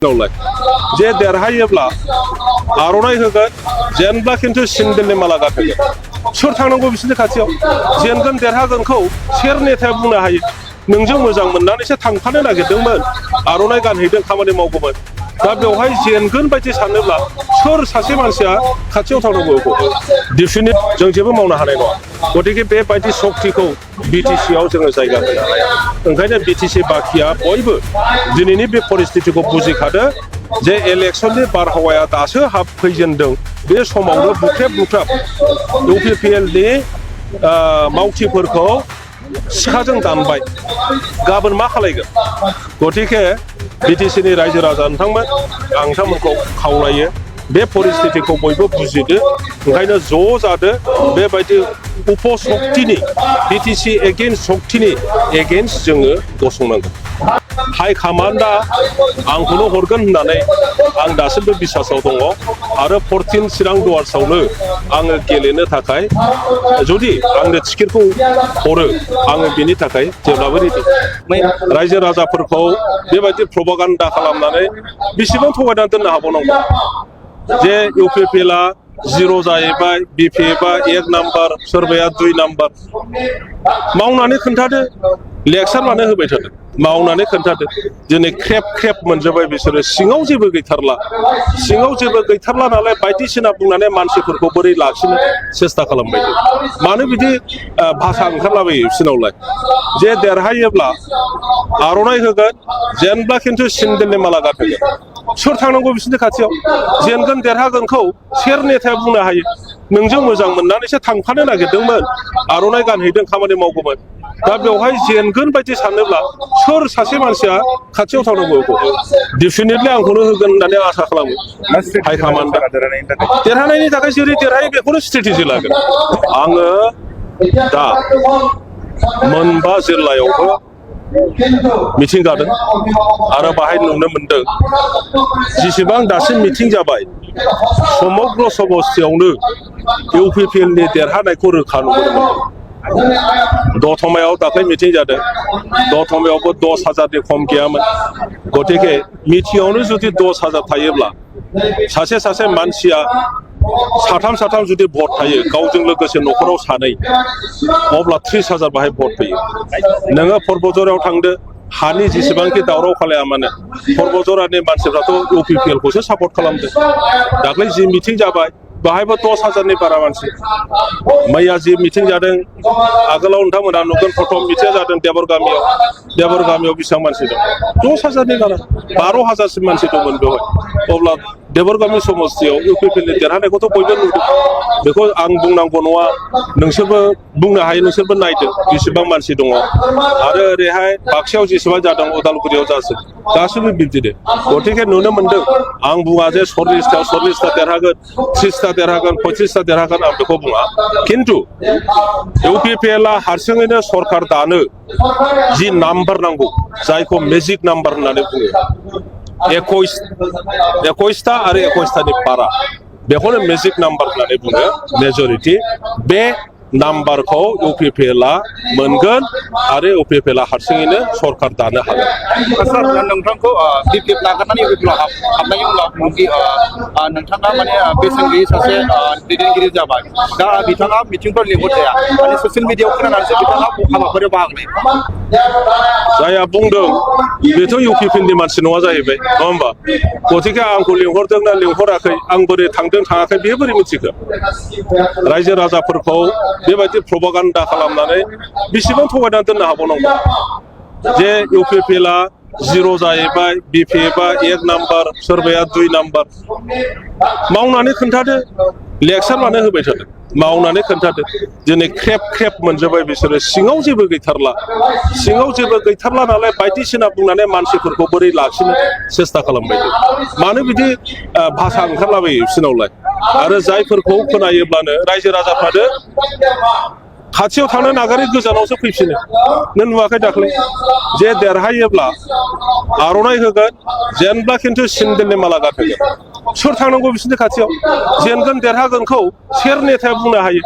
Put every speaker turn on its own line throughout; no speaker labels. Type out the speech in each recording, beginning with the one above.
जे देरहायोब्ला आर'नाइ होगोन जेनब्ला खिन्थु सिन्देलनि माला गानहोगोन सोर थांनांगौ बिसोरनि खाथियाव जेनगोन देरहागोनखौ सोर नेताया बुंनो हायो नोंजों मोजां मोननानैसो थांफानो नागिरदोंमोन आर'नाइ गानहैदों खामानि मावगौमोन दा बेवहाय जेनगोन बायदि सानोब्ला सोर सासे मानसिया खाथियाव थांनांगौ डेफिनेट जों जेबो मावनो हानाय नङा गतिके बेबायदि शक्तिखौ बिटिसिआव जोङो जायगा होनो हाया ओंखायनो बिटिसि बाखिया बयबो दिनैनि बे परिस्थितिखौ बुजिखादो जे इलेक्सननि बारहावाया दासो फैजेनदों बे समावनो बुख्रेब बुख्राब इउपिपिएलनि मावथिफोरखौ सिखाजों दानबाय गाबोन मा खालायगोन गतिके बिटिसिनि रायजो राजा नोंथांमोन आं नोंथांमोनखौ खावलायो बे परिस्थितिखौ बयबो बुजिदो ओंखायनो ज' जादो बेबायदि उपशक्तिनि बिटिसि एगेन्स्ट शक्तिनि एगेन्स्ट जोङो गसंनांगोन हाइ कमान्डआ आंखौनो हरगोन होननानै आं दासिमबो बिसासाव दङ आरो 14 चिरां डुवार्सआवनो आङो गेलेनो थाखाय जुदि आंनो टिकेटखौ हरो आङो बेनि थाखाय जेब्लाबो रेडि रायजो राजाफोरखौ बेबायदि प्रपागान्डा खालामनानै बेसेबां थगायनानै दोननो हाबावनांगौ जे इउपिपिएलआ 0 जाहैबाय बिपिएफआ 1 नाम्बार सोरबाया 2 नाम्बार मावनानै खोन्थादो लेक्सार मानो होबाय थादों मावनानै खोन्थादो दिनै ख्रेब ख्रेब मोनजोब्बाय बिसोरो सिङाव जेबो गैथारला नालाय बायदिसिना बुंनानै मानसिफोरखौ बोरै लाखिनो सेस्था खालामबाय मानो बिदि भाषा ओंखारलाबायो बिसोरनावलाय जे देरहायोब्ला आर'नाइ होगोन जेनब्ला खिन्थु सिन्देलनि माला गानहोगोन सोर थांनांगौ बिसोरनि खाथियाव जेनगोन देरहागोनखौ सोर नेताया बुंनो हायो नोंजों मोजां मोननानैसो थांफानो नागिरदोंमोन आर'नाइ गानहैदों खामानि मावगौमोन दा बेवहाय जेनगोन बायदि सानोब्ला सोर सासे मानसिया खाथियाव थांनांगौ डेफिनेटलि आंखौनो होगोन होननानै आसा खालामो हाइ कमान्डआ देरहानायनि थाखाय जेरै देरहायो बेखौनो स्ट्रेटेजि लागोन आङो दा मोनबा जिल्लायावबो मिटिं जादों आरो बाहाय नुनो मोनदों जेसेबां दासिम मिटिं जाबाय समग्र समस्तियावनो इउपिपिएलनि देरहानायखौ रोखा नुनो मोनदों दतमायाव दाख्लै मिटिं जादों दतमायावबो 10,000नि खम गैयामोन गतिके मिटिंआवनो जुदि 10,000 थायोब्ला सासे मानसिया साथाम जुदि भट थायो गावजों लोगोसे न'खराव सानै अब्ला 30,000 बाहाय भट फैयो नोङो पर्बतझरायाव थांदो हानि जेसेबांखि दावराव खालाया मानो पर्बतझरानि मानसिफ्राथ' इउपिपिएलखौसो सापर्ट खालामदों दाख्लै जि मिटिं जाबाय बाहायबो 10,000नि बारा मानसि मैया जि मिटिं जादों आगोलाव नोंथांमोना नुगोन प्रथम मिटिं जादों देबर गामियाव बेसेबां मानसि दं 10,000नि बारा 12,000सिम मानसि दंमोन बेवहाय अब्ला देबरगामि समस्तियाव इउपिपिएलनि देरहानायखौथ' बयबो नुदों बेखौ आं बुंनांगौ नङा नोंसोरबो बुंनो हायो नोंसोरबो नायदों बेसेबां मानसि दङ आरो ओरैहाय बाक्सायाव जेसेबां जादों उदालगुरियाव जासै गासैबो बिब्दिनो गतिके नुनो मोनदों आं बुङा जे 40ता देरहागोन 30ता देरहागोन 35ता देरहागोन आं बेखौ बुङा खिन्थु इउपिपिएलआ हारसिङैनो सरकार दानो जि नाम्बार नांगौ जायखौ मेजिक नाम्बार होननानै बुङो 21ता आरो 21तानि बारा बेखौनो मेजिक नाम्बार होननानै बुङो मेजरिटि बे नाम्बारखौ इउपिपिएलआ मोनगोन आरो इउपिपिएलआ हारसिङैनो सरकार दानो हागोन
नोंथांखौ बिपिएफ नागारनानै इउपिपिएलआव हाबनायनि उनाव नोंथाङा माने बेसेन गैयै सासे दैदेनगिरि जाबाय दा बिथाङा मिटिंफोर लिंहरजाया माने ससियेल मिडियायाव खोनानानैसो बिथाङा हाबाफारियाव बाहागो लायो
जायहा बुंदों बेथ' इउपिपिएलनि मानसि नङा जाहैबाय नङा होमबा गतिके आंखौ लिंहरदों ना लिंहराखै आं बोरै थांदों थाङाखै बेयो बोरै मिथिगोन रायजो राजाफोरखौ बेबायदि प्रपागान्डा खालामनानै बेसेबां थगायनानै दोननो हाबावनांगौ जे इउपिपिएलआ 0 जाहैबाय बिपिएफआ 1 नाम्बार सोरबाया 2 नाम्बार मावनानै खोन्थादो लेक्सार मानो होबाय थादों मावनानै खोन्थादो दिनै ख्रेब मोनजोब्बाय बिसोरो सिङाव जेबो गैथारला नालाय बायदिसिना बुंनानै मानसिफोरखौ बोरै लाखिनो सेस्था खालामबाय मानो बिदि भाषा ओंखारलाबायो बिसोरनावलाय आरो जायफोरखौ खोनायोब्लानो रायजो राजाफ्रानो खाथियाव थांनो नागारै गोजानावसो फैफिनो नों नुवाखै दाख्लै जे देरहायोब्ला आर'नाइ होगोन जेनब्ला खिन्थु सिन्देलनि माला गानहोगोन सोर थांनांगौ बिसोरनि खाथियाव जेनगोन देरहागोनखौ सोर नेताया बुंनो हायो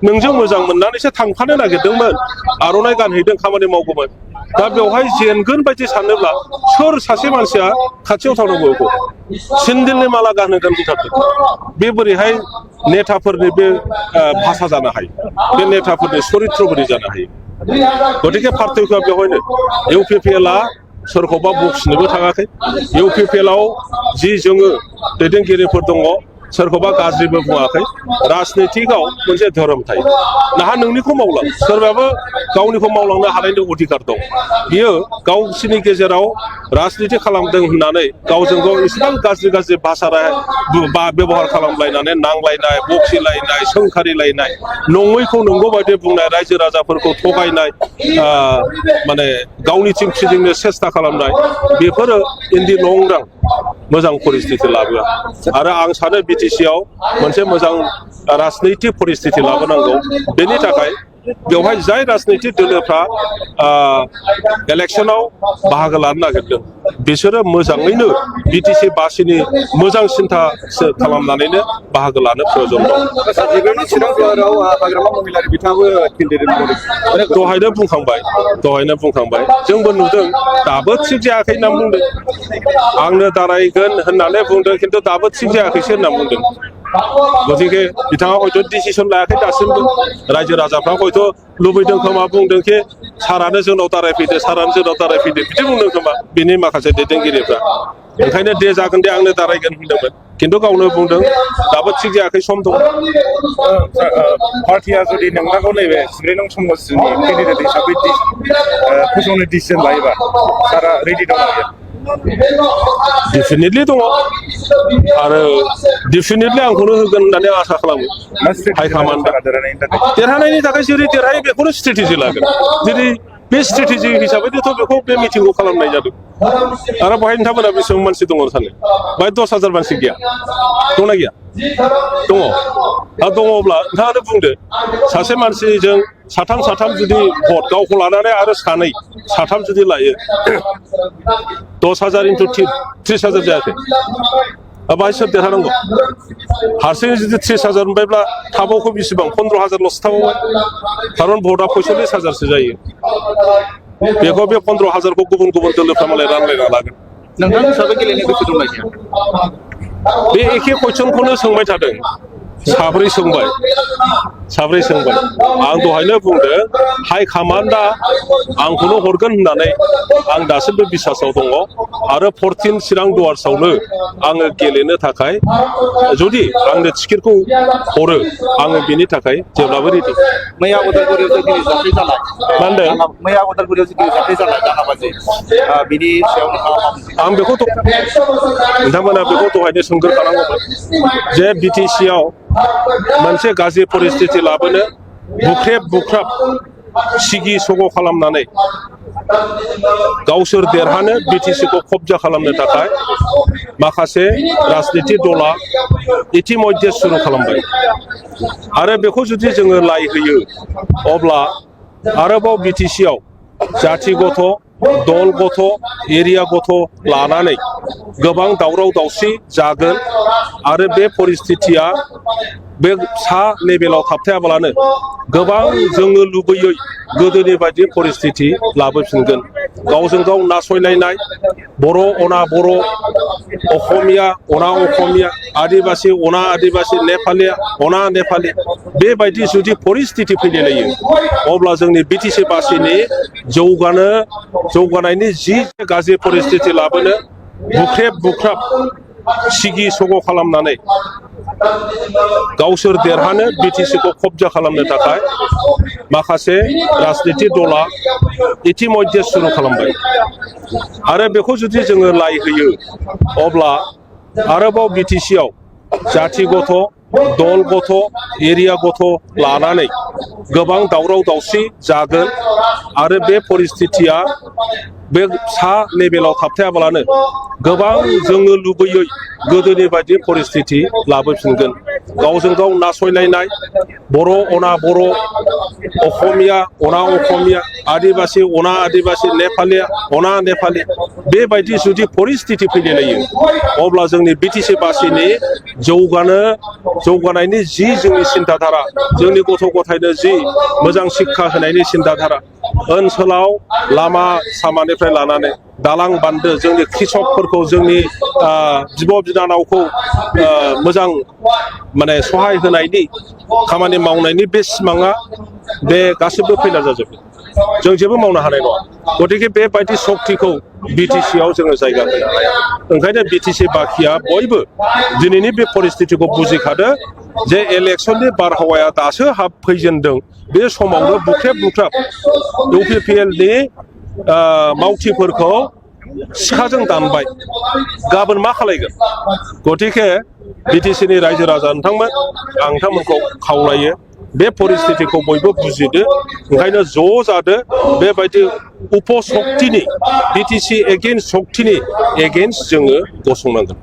नोंजों मोजां मोननानैसो थांफानो नागिरदोंमोन आर'नाइ गानहैदों खामानि मावगौमोन दा बेवहाय जेनगोन बायदि सानोब्ला सोर सासे मानसिया खाथियाव थांनांगौ बेखौ सेन्देलनि माला गानहोगोन बुंथारदों बे बोरैहाय नेताफोरनि बे भाषा जानो हायो बे नेताफोरनि चरित्र बोरै जानो हायो गतिके पार्थक्यआ बेवहायनो इउपिपिएलआ सोरखौबा बखिनोबो थाङाखै इउपिपिएलआव जि जोङो दैदेनगिरिफोर दङ सोरखौबा गाज्रिबो बुङाखै राजनितिकआव मोनसे धोरोम थायो नाहा नोंनिखौ मावलां सोरबाबो गावनिखौ मावलांनो हानायनि अधिकार दं बियो गावसिनि गेजेराव राजनिति खालामदों होननानै गावजों गाव इसेबां गाज्रि गाज्रि भाषा बेबहार खालामलायनानै नांलायनाय बखिलायनाय सोंखारिलायनाय नङैखौ नंगौ बायदि बुंनाय रायजो राजाफोरखौ थगायनाय माने गावनिथिं फिदिंनो सेस्था खालामनाय बेफोरो इन्दि लं रां मोजां परिस्थिति लाबोआ आरो आं सानो बिटिसिआव मोनसे मोजां राजनैतिक परिस्थिति लाबोनांगौ बेनि थाखाय बेवहाय जाय राजनैतिक दोलोफ्रा इलेक्शनाव बाहागो लानो नागिरदों बिसोरो मोजाङैनो बिटिसि बासिनि मोजां सिन्था खालामनानैनो बाहागो लानो प्रयोजन दं दहायनो बुंखांबाय जोंबो नुदों दाबो थिग जायाखै होनना बुंदों आंनो दारायगोन होननानै बुंदों खिन्थु दाबो थिग जायाखैसो होनना बुंदों गतिके बिथाङा हयथ' डिसिसन लायाखै दासिमबो रायजो राजाफ्रा हयथ' लुबैदों खोमा बुंदों कि सारानो जोंनाव दारायफैदो बिदि बुंदों खोमा बिनि माखासे दैदेनगिरिफ्रा ओंखायनो दे जागोन दे आंनो दारायगोन होनदोंमोन खिन्थु गावनो बुंदों दाबो थिग जायाखै सम दं
पार्टिया जुदि नोंथांखौ नैबे 14 नं समस्टिनि केन्डिडेट हिसाबै फोसावनो डिसिसन लायोबा सारा रेडि दं
डेफिनेटलि दङ आरो डेफिनेटलि आंखौनो होगोन होननानै आसा खालामो हाइकमान्डआ देरहानायनि थाखाय जेरै देरहायो बेखौनो स्ट्रेटेजि लागोन जेरै बे स्ट्रेटेजि हिसाबैथ' बेखौ बे मिटिंखौ खालामनाय जादों आरो बेवहाय नोंथांमोना बेसेबां मानसि दङ सानो बेहाय 10,000 मानसि गैया दंना गैया दङ दङब्ला नोंथाङानो बुंदो सासे मानसिजों साथाम जुदि भट गावखौ लानानै आरो साथाम जुदि लायो 10,000 into 30,000 जायाखै बाहाय सोर देरहानांगौ हारसिङै जुदि 30,000 मोनबायब्ला थाबावखौ बेसेबां 15,000ल'सो थाबावबाय खारन भटआ 45,000सो जायो बेखौ बे 15,000खौ गुबुन दोलोफ्रा मालाय रानलायना लागोन
नोंथां हिसाबै गेलेनो गोसो दंना गैया
बे एखे कुइसनखौनो सोंबाय थादों साब्रै सोंबाय आं दहायनो बुंदों हाइकमान्डआ आंखौनो हरगोन होननानै आं दासिमबो बिसासाव दङ आरो 14 चिरां दुवार्सआवनो आङो गेलेनो थाखाय जुदि आंनो टिकेटखौ हरो आङो बेनि थाखाय जेब्लाबो रेडि
मैया उदालगुरियाव जोंनि जाथाय जानाय
मा होनदों
मैया उदालगुरियाव जोंनि जाथाय जानाय दाङाबाजि बिनि सायाव
आं बेखौ नोंथांमोना बेखौ दहायनो सोंग्रोखानांगौमोन जे बिटिसिआव मोनसे गाज्रि परिस्थिति लाबोनो बुख्रेब सिगि सग' खालामनानै गावसोर देरहानो बिटिसिखौ कब्जा खालामनो थाखाय माखासे राजनिति दला इतिमध्ये सुरु खालामबाय आरो बेखौ जुदि जोङो लायहोयो अब्ला आरोबाव बिटिसिआव जाथिगत दलगत एरियागत लानानै गोबां दावराव दावसि जागोन आरो बे परिस्थितिया बे सा लेभेलाव थाबथायाब्लानो गोबां जोङो लुबैयै गोदोनि बायदि परिस्थिति लाबोफिनगोन गावजों गाव नासयलायनाय बर' अना बर' असमिया अना असमिया आदिबासि अना आदिबासि नेपालि अना नेपालि बेबायदि जुदि परिस्थिति फैलायलायो अब्ला जोंनि बिटिसि बासिनि जौगानायनि जि गाज्रि परिस्थिति लाबोनो बुख्रेब सिगि सग' खालामनानै गावसोर देरहानो बिटिसिखौ कब्जा खालामनो थाखाय माखासे राजनिति दला इतिमध्ये सुरु खालामबाय आरो बेखौ जुदि जोङो लायहोयो अब्ला आरोबाव बिटिसिआव जाथिगत दलगत एरियागत लानानै गोबां दावराव दावसि जागोन आरो बे परिस्थितिया बे सा लेभेलाव थाबथायाब्लानो गोबां जोङो लुबैयै गोदोनि बायदि परिस्थिति लाबोफिनगोन गावजों गाव नासयलायनाय बर' अना बर' असमिया अना असमिया आदिबासि अना आदिबासि नेपालि अना नेपालि बेबायदि जुदि परिस्थिति फैलायलायो अब्ला जोंनि बिटिसि बासिनि जौगानायनि जि जोंनि सिन्ताधारा जोंनि गथ' गथायनो जि मोजां शिक्षा होनायनि सिन्ताधारा ओनसोलाव लामा सामानिफ्राय लानानै दालां बान्दो जोंनि कृषकफोरखौ जोंनि बिब' बिनानावखौ मोजां माने सहाय होनायनि खामानि मावनायनि बे सिमाङा बे गासिबो फैला जाजोबो जों जेबो मावनो हानाय नङा गतिके बेबायदि सक्तिखौ बिटिसि आव जोङो जायगा होनो हाया ओंखायनो बिटिसि बाखिया बयबो दिनैनि बे परिस्थितिखौ बुजिखादो जे इलेक्सननि बारहावाया दासो फैजेनदों बे समावनो बुख्रेब बुख्राब इउपिपिएलनि मावथिफोरखौ सिखाजों दानबाय गाबोन मा खालायगोन गतिके बिटिसिनि रायजो राजा नोंथांमोन आं नोंथांमोनखौ खावलायो बे परिस्थितिखौ बयबो बुजिदो ओंखायनो ज' जादो बेबायदि उपशक्तिनि बिटिसि एगेन्स्ट सक्तिनि एगेन्स्ट जोङो गसंनांगोन